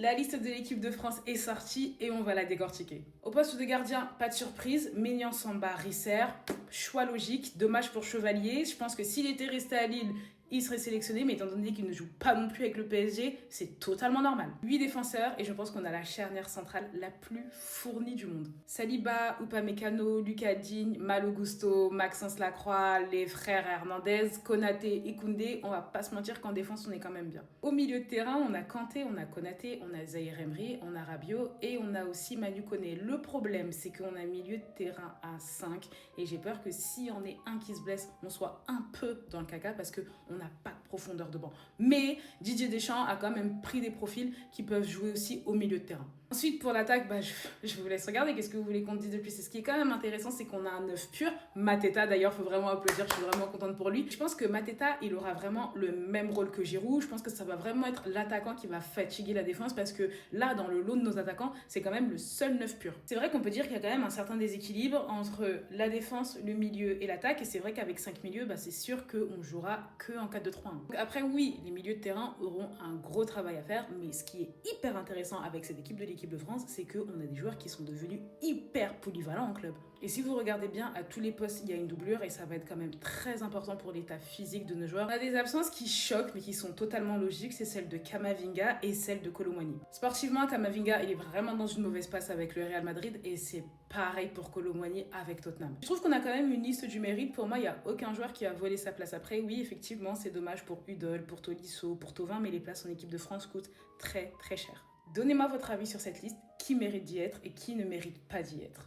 La liste de l'équipe de France est sortie et on va la décortiquer. Au poste de gardien, pas de surprise, Maignan Samba Risser, choix logique, dommage pour Chevalier. Je pense que s'il était resté à Lille, il serait sélectionné, mais étant donné qu'il ne joue pas non plus avec le PSG, c'est totalement normal. 8 défenseurs et je pense qu'on a la charnière centrale la plus fournie du monde. Saliba, Upamecano, Lucas Digne, Malo Gusto, Maxence Lacroix, les frères Hernandez, Konaté et Koundé, on va pas se mentir qu'en défense on est quand même bien. Au milieu de terrain, on a Kanté, on a Konaté, on a Zahir Emery, on a Rabiot et on a aussi Manu Koné. Le problème, c'est qu'on a milieu de terrain à 5 et j'ai peur que s'il y en ait un qui se blesse, on soit un peu dans le caca parce qu'on n'a pas de profondeur de banc. Mais Didier Deschamps a quand même pris des profils qui peuvent jouer aussi au milieu de terrain. Ensuite, pour l'attaque, je vous laisse regarder. Qu'est-ce que vous voulez qu'on dise de plus? Et ce qui est quand même intéressant, c'est qu'on a un 9 pur. Mateta, d'ailleurs, il faut vraiment applaudir. Je suis vraiment contente pour lui. Je pense que Mateta, il aura vraiment le même rôle que Giroud. Je pense que ça va vraiment être l'attaquant qui va fatiguer la défense parce que là, dans le lot de nos attaquants, c'est quand même le seul 9 pur. C'est vrai qu'on peut dire qu'il y a quand même un certain déséquilibre entre la défense, le milieu et l'attaque. Et c'est vrai qu'avec 5 milieux, c'est sûr qu'on jouera que en 4-2-3-1. Donc après, oui, les milieux de terrain auront un gros travail à faire. Mais ce qui est hyper intéressant avec cette équipe de l'équipe de France, c'est qu'on a des joueurs qui sont devenus hyper polyvalents en club. Et si vous regardez bien, à tous les postes, il y a une doublure et ça va être quand même très important pour l'état physique de nos joueurs. On a des absences qui choquent mais qui sont totalement logiques, c'est celle de Camavinga et celle de Kolo Muani. Sportivement, Camavinga, il est vraiment dans une mauvaise passe avec le Real Madrid et c'est pareil pour Kolo Muani avec Tottenham. Je trouve qu'on a quand même une liste du mérite. Pour moi, il n'y a aucun joueur qui a volé sa place. Après, oui, effectivement, c'est dommage pour Udol, pour Tolisso, pour Thauvin, mais les places en équipe de France coûtent très très cher. Donnez-moi votre avis sur cette liste, qui mérite d'y être et qui ne mérite pas d'y être.